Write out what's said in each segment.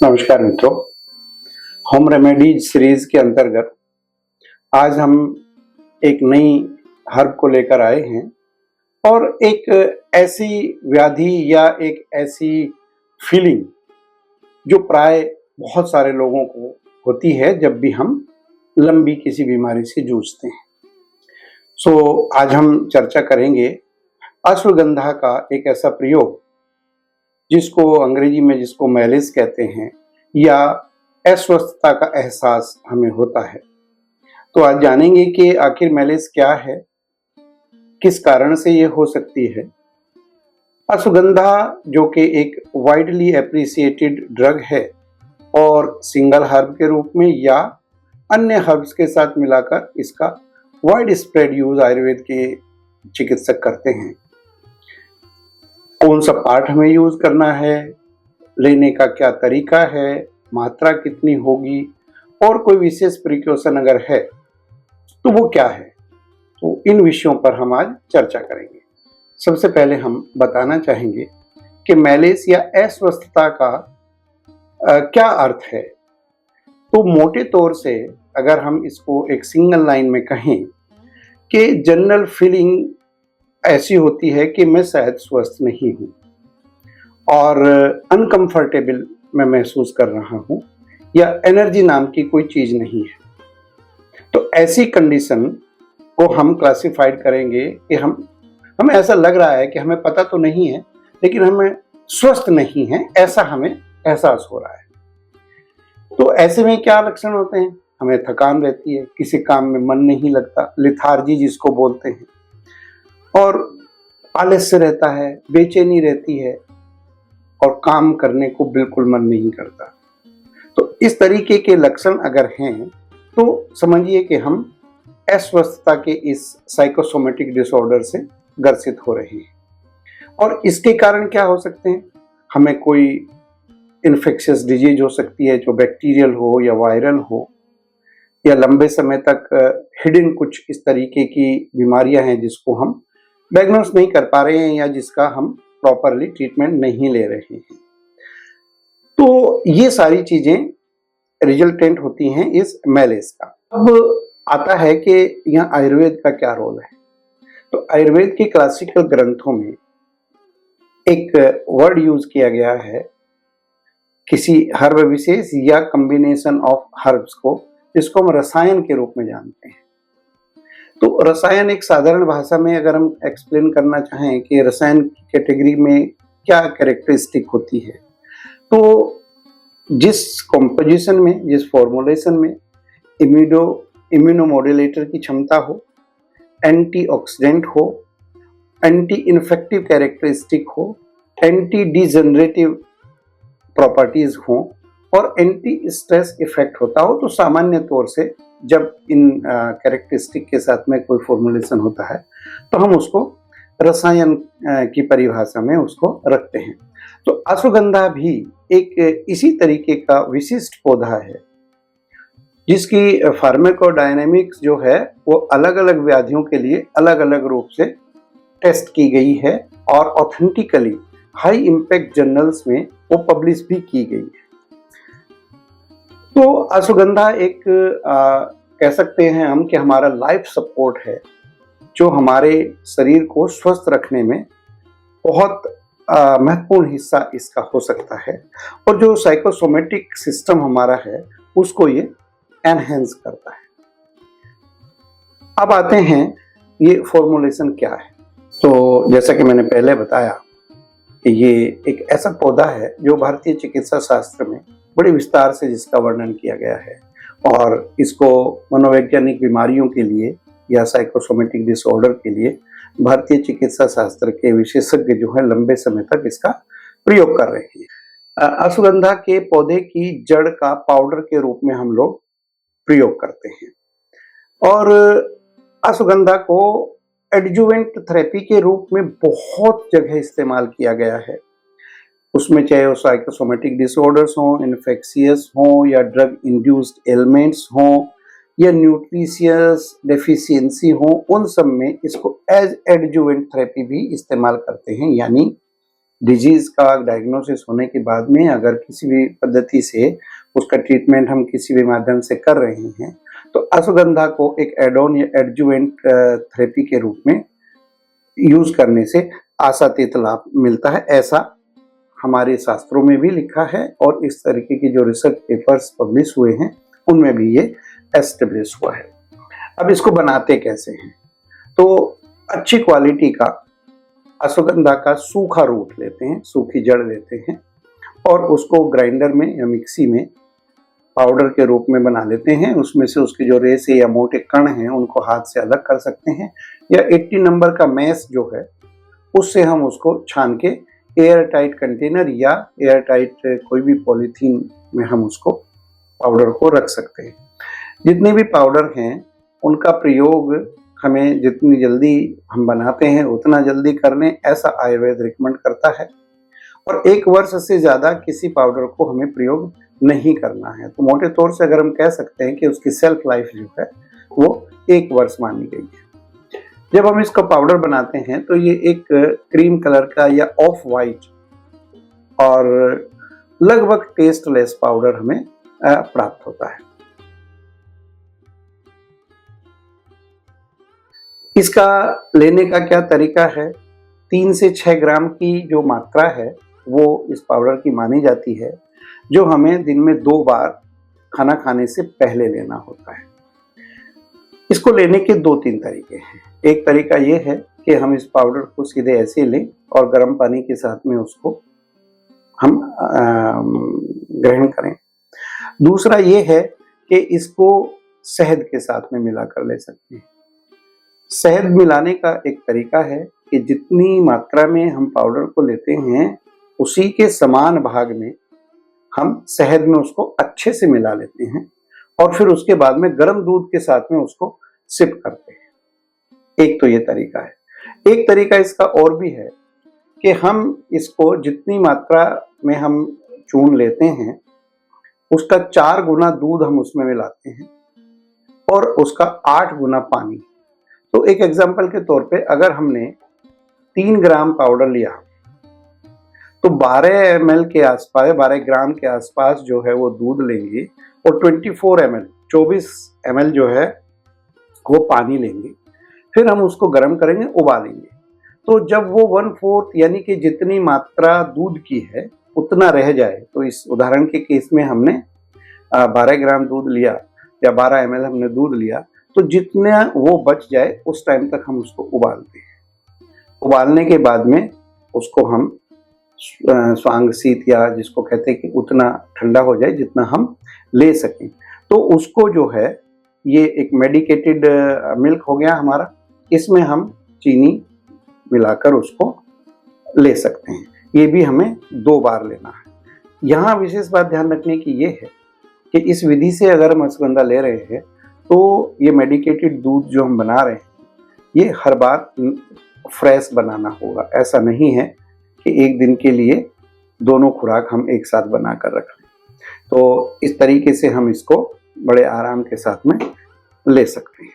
नमस्कार मित्रों, home remedies series के अंतर्गत आज हम एक नई हर्ब को लेकर आए हैं और एक ऐसी व्याधि या एक ऐसी फीलिंग जो प्राय बहुत सारे लोगों को होती है जब भी हम लंबी किसी बीमारी से जूझते हैं। आज हम चर्चा करेंगे अश्वगंधा का एक ऐसा प्रयोग जिसको अंग्रेजी में मैलिस कहते हैं या अस्वस्थता का एहसास हमें होता है। तो आज जानेंगे कि आखिर मैलिस क्या है, किस कारण से ये हो सकती है। अश्वगंधा जो कि एक वाइडली एप्रिसिएटेड ड्रग है और सिंगल हर्ब के रूप में या अन्य हर्ब्स के साथ मिलाकर इसका वाइड स्प्रेड यूज आयुर्वेद के चिकित्सक करते हैं। कौन सा पार्ट हमें यूज करना है, लेने का क्या तरीका है, मात्रा कितनी होगी और कोई विशेष प्रिकॉशन अगर है तो वो क्या है, तो इन विषयों पर हम आज चर्चा करेंगे। सबसे पहले हम बताना चाहेंगे कि मैलिस या अस्वस्थता का क्या अर्थ है। तो मोटे तौर से अगर हम इसको एक सिंगल लाइन में कहें कि जनरल फीलिंग ऐसी होती है कि मैं शायद स्वस्थ नहीं हूँ और अनकंफर्टेबल मैं महसूस कर रहा हूँ या एनर्जी नाम की कोई चीज नहीं है। तो ऐसी कंडीशन को हम क्लासिफाइड करेंगे कि हमें ऐसा लग रहा है कि हमें पता तो नहीं है लेकिन हमें स्वस्थ नहीं है, ऐसा हमें एहसास हो रहा है। तो ऐसे में क्या लक्षण होते हैं? हमें थकान रहती है, किसी काम में मन नहीं लगता, लिथार्जी जिसको बोलते हैं, और आलस्य रहता है, बेचैनी रहती है और काम करने को बिल्कुल मन नहीं करता। तो इस तरीके के लक्षण अगर हैं तो समझिए कि हम अस्वस्थता के इस साइकोसोमेटिक डिसऑर्डर से ग्रसित हो रहे हैं। और इसके कारण क्या हो सकते हैं? हमें कोई इन्फेक्शियस डिजीज हो सकती है जो बैक्टीरियल हो या वायरल हो, या लंबे समय तक हिडन कुछ इस तरीके की बीमारियां हैं जिसको हम डायग्नोस नहीं कर पा रहे हैं या जिसका हम प्रॉपरली ट्रीटमेंट नहीं ले रहे हैं। तो ये सारी चीजें रिजल्टेंट होती हैं इस मैलिस का। अब आता है कि यहाँ आयुर्वेद का क्या रोल है। तो आयुर्वेद के क्लासिकल ग्रंथों में एक वर्ड यूज किया गया है किसी हर्ब विशेष या कॉम्बिनेशन ऑफ हर्ब्स को, जिसको हम रसायन के रूप में जानते हैं। तो रसायन एक साधारण भाषा में अगर हम एक्सप्लेन करना चाहें कि रसायन की कैटेगरी में क्या कैरेक्टरिस्टिक होती है, तो जिस कॉम्पोजिशन में, जिस फॉर्मुलेशन में इम्यूनोमोड्यूलेटर की क्षमता हो, एंटीऑक्सीडेंट हो, एंटी इन्फेक्टिव कैरेक्टरिस्टिक हो, एंटी डिजेनरेटिव प्रॉपर्टीज हो और एंटी स्ट्रेस इफेक्ट होता हो, तो सामान्य तौर से जब इन कैरेक्टरिस्टिक के साथ में कोई फॉर्मुलेशन होता है तो हम उसको रसायन की परिभाषा में उसको रखते हैं। तो अश्वगंधा भी एक इसी तरीके का विशिष्ट पौधा है जिसकी फार्माकोडायनेमिक्स जो है वो अलग अलग व्याधियों के लिए अलग अलग रूप से टेस्ट की गई है और ऑथेंटिकली हाई इम्पैक्ट जर्नल्स में वो पब्लिश भी की गई है। तो अश्वगंधा एक कह सकते हैं हम कि हमारा लाइफ सपोर्ट है जो हमारे शरीर को स्वस्थ रखने में बहुत महत्वपूर्ण हिस्सा इसका हो सकता है और जो साइकोसोमेटिक सिस्टम हमारा है उसको ये एनहेंस करता है। अब आते हैं ये फॉर्मुलेशन क्या है। तो जैसा कि मैंने पहले बताया कि ये एक ऐसा पौधा है जो भारतीय चिकित्सा शास्त्र में बड़े विस्तार से जिसका वर्णन किया गया है और इसको मनोवैज्ञानिक बीमारियों के लिए या साइकोसोमेटिक डिसऑर्डर के लिए भारतीय चिकित्सा शास्त्र के विशेषज्ञ जो है लंबे समय तक इसका प्रयोग कर रहे हैं। अश्वगंधा के पौधे की जड़ का पाउडर के रूप में हम लोग प्रयोग करते हैं और अश्वगंधा को एडजुवेंट थेरेपी के रूप में बहुत जगह इस्तेमाल किया गया है। उसमें चाहे वो साइकोसोमेटिक डिसऑर्डर्स हों, इन्फेक्शियस हों या ड्रग इंड्यूस्ड एलिमेंट्स हों या न्यूट्रिशियस डेफिशिएंसी हो, उन सब में इसको एज एडजुवेंट थेरेपी भी इस्तेमाल करते हैं। यानी डिजीज का डायग्नोसिस होने के बाद में अगर किसी भी पद्धति से उसका ट्रीटमेंट हम किसी भी माध्यम से कर रहे हैं तो अश्वगंधा को एक एडोन या एडजुवेंट थेरेपी के रूप में यूज करने से आशातीत लाभ मिलता है, ऐसा हमारे शास्त्रों में भी लिखा है और इस तरीके की जो रिसर्च पेपर्स पब्लिश हुए हैं उनमें भी ये एस्टेब्लिश हुआ है। अब इसको बनाते कैसे हैं? तो अच्छी क्वालिटी का अश्वगंधा का सूखा रूट लेते हैं, सूखी जड़ लेते हैं और उसको ग्राइंडर में या मिक्सी में पाउडर के रूप में बना लेते हैं। उसमें से उसके जो रेसे या मोटे कण हैं उनको हाथ से अलग कर सकते हैं या 80 नंबर का मैस जो है उससे हम उसको छान के एयर टाइट कंटेनर या एयर टाइट कोई भी पॉलीथीन में हम उसको पाउडर को रख सकते हैं। जितने भी पाउडर हैं उनका प्रयोग हमें जितनी जल्दी हम बनाते हैं उतना जल्दी कर लें, ऐसा आयुर्वेद रिकमेंड करता है। और 1 वर्ष से ज़्यादा किसी पाउडर को हमें प्रयोग नहीं करना है। तो मोटे तौर से अगर हम कह सकते हैं कि उसकी सेल्फ लाइफ जो है वो 1 वर्ष मानी गई है। जब हम इसका पाउडर बनाते हैं तो ये एक क्रीम कलर का या ऑफ वाइट और लगभग टेस्टलेस पाउडर हमें प्राप्त होता है। इसका लेने का क्या तरीका है? 3 से 6 ग्राम की जो मात्रा है वो इस पाउडर की मानी जाती है, जो हमें दिन में 2 बार खाना खाने से पहले लेना होता है। इसको लेने के 2-3 तरीके हैं। एक तरीका ये है कि हम इस पाउडर को सीधे ऐसे लें और गर्म पानी के साथ में उसको हम ग्रहण करें। दूसरा ये है कि इसको शहद के साथ में मिला कर ले सकते हैं। शहद मिलाने का एक तरीका है कि जितनी मात्रा में हम पाउडर को लेते हैं उसी के समान भाग में हम शहद में उसको अच्छे से मिला लेते हैं और फिर उसके बाद में गर्म दूध के साथ में उसको सिप करते हैं। एक तो ये तरीका है। एक तरीका इसका और भी है कि हम इसको जितनी मात्रा में हम चूर्ण लेते हैं उसका 4 गुना दूध हम उसमें मिलाते हैं और उसका 8 गुना पानी। तो एक एग्जांपल के तौर पे अगर हमने 3 ग्राम पाउडर लिया तो 12 ml के आसपास, 12 ग्राम के आसपास जो है वो दूध लेंगे और 24 ml जो है वो पानी लेंगे। फिर हम उसको गर्म करेंगे, उबालेंगे। तो जब वो 1/4 यानी कि जितनी मात्रा दूध की है उतना रह जाए, तो इस उदाहरण के केस में हमने 12 ग्राम दूध लिया या 12 ml हमने दूध लिया, तो जितना वो बच जाए उस टाइम तक हम उसको उबालते हैं। उबालने के बाद में उसको हम स्वांग शीत या जिसको कहते हैं कि उतना ठंडा हो जाए जितना हम ले सकें। तो उसको जो है ये एक मेडिकेटेड मिल्क हो गया हमारा, इसमें हम चीनी मिलाकर उसको ले सकते हैं। ये भी हमें 2 बार लेना है। यहाँ विशेष बात ध्यान रखने की ये है कि इस विधि से अगर हम अश्वगंधा ले रहे हैं तो ये मेडिकेटेड दूध जो हम बना रहे हैं ये हर बार फ्रेश बनाना होगा। ऐसा नहीं है कि एक दिन के लिए दोनों खुराक हम एक साथ बना कर रख लें। तो इस तरीके से हम इसको बड़े आराम के साथ में ले सकते हैं।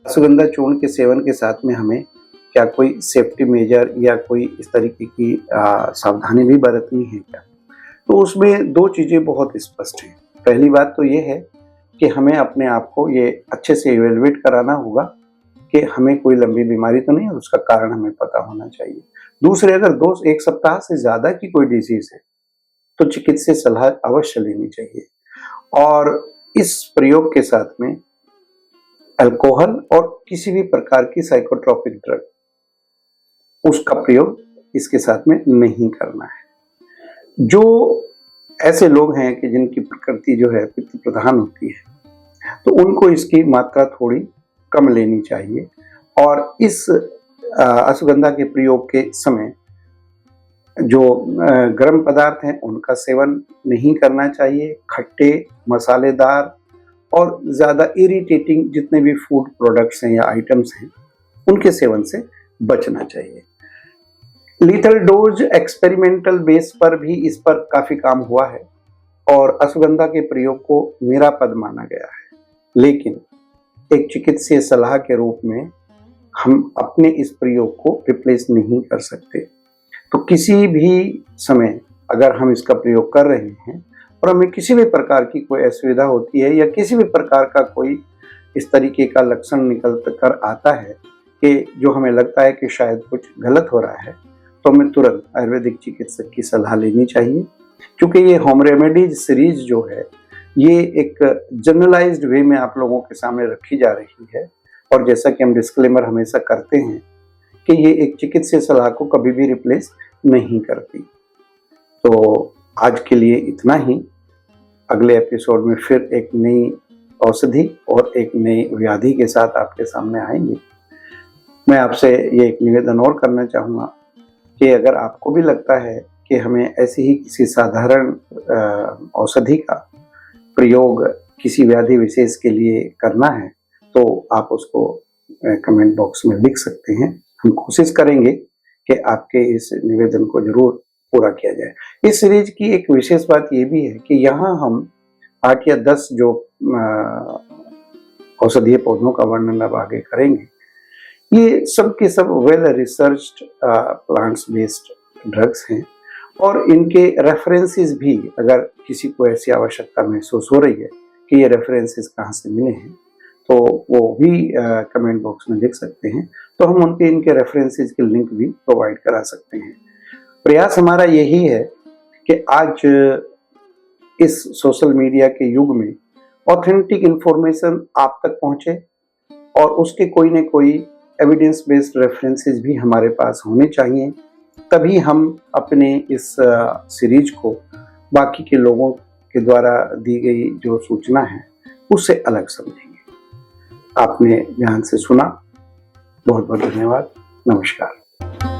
अश्वगंधा चूर्ण के सेवन के साथ में हमें क्या कोई सेफ्टी मेजर या कोई इस तरीके की सावधानी भी बरतनी है क्या? तो उसमें 2 चीज़ें बहुत स्पष्ट हैं। पहली बात तो ये है कि हमें अपने आप को ये अच्छे से इवेलुएट कराना होगा कि हमें कोई लंबी बीमारी तो नहीं है, उसका कारण हमें पता होना चाहिए। दूसरे, अगर 1 सप्ताह से ज़्यादा की कोई डिजीज है तो चिकित्सीय सलाह अवश्य लेनी चाहिए। और इस प्रयोग के साथ में अल्कोहल और किसी भी प्रकार की साइकोट्रोपिक ड्रग उसका प्रयोग इसके साथ में नहीं करना है। जो ऐसे लोग हैं कि जिनकी प्रकृति जो है पित्त प्रधान होती है तो उनको इसकी मात्रा थोड़ी कम लेनी चाहिए और इस अश्वगंधा के प्रयोग के समय जो गर्म पदार्थ हैं उनका सेवन नहीं करना चाहिए। खट्टे, मसालेदार और ज़्यादा इरिटेटिंग जितने भी फूड प्रोडक्ट्स हैं या आइटम्स हैं उनके सेवन से बचना चाहिए। लीथल डोज एक्सपेरिमेंटल बेस पर भी इस पर काफ़ी काम हुआ है और अश्वगंधा के प्रयोग को निरापद माना गया है, लेकिन एक चिकित्सीय सलाह के रूप में हम अपने इस प्रयोग को रिप्लेस नहीं कर सकते। तो किसी भी समय अगर हम इसका प्रयोग कर रहे हैं और हमें किसी भी प्रकार की कोई असुविधा होती है या किसी भी प्रकार का कोई इस तरीके का लक्षण निकल कर आता है कि जो हमें लगता है कि शायद कुछ गलत हो रहा है, तो हमें तुरंत आयुर्वेदिक चिकित्सक की सलाह लेनी चाहिए। क्योंकि ये होम रेमेडीज सीरीज जो है ये एक जनरलाइज्ड वे में आप लोगों के सामने रखी जा रही है, और जैसा कि हम डिस्क्लेमर हमेशा करते हैं कि ये एक चिकित्सीय सलाह को कभी भी रिप्लेस नहीं करती। तो आज के लिए इतना ही। अगले एपिसोड में फिर एक नई औषधि और एक नई व्याधि के साथ आपके सामने आएंगे। मैं आपसे ये एक निवेदन और करना चाहूँगा कि अगर आपको भी लगता है कि हमें ऐसी ही किसी साधारण औषधि का प्रयोग किसी व्याधि विशेष के लिए करना है, तो आप उसको कमेंट बॉक्स में लिख सकते हैं। हम कोशिश करेंगे कि आपके इस निवेदन को जरूर पूरा किया जाए। इस सीरीज की एक विशेष बात ये भी है कि यहाँ हम 8 या 10 जो औषधीय पौधों का वर्णन अब आगे करेंगे, ये सब के सब well researched plants based drugs हैं, और इनके रेफरेंसेस भी अगर किसी को ऐसी आवश्यकता महसूस हो रही है कि ये रेफरेंसेस कहाँ से मिले हैं, तो वो भी कमेंट बॉक्स में लिख सकते हैं। तो हम उनके इनके रेफरेंसेस के लिंक भी प्रोवाइड करा सकते हैं। प्रयास हमारा यही है कि आज इस सोशल मीडिया के युग में ऑथेंटिक इंफॉर्मेशन आप तक पहुंचे, और उसके कोई न कोई एविडेंस बेस्ड रेफरेंसेस भी हमारे पास होने चाहिए। तभी हम अपने इस सीरीज को बाकी के लोगों के द्वारा दी गई जो सूचना है उससे अलग समझेंगे। आपने ध्यान से सुना, बहुत बहुत धन्यवाद। नमस्कार।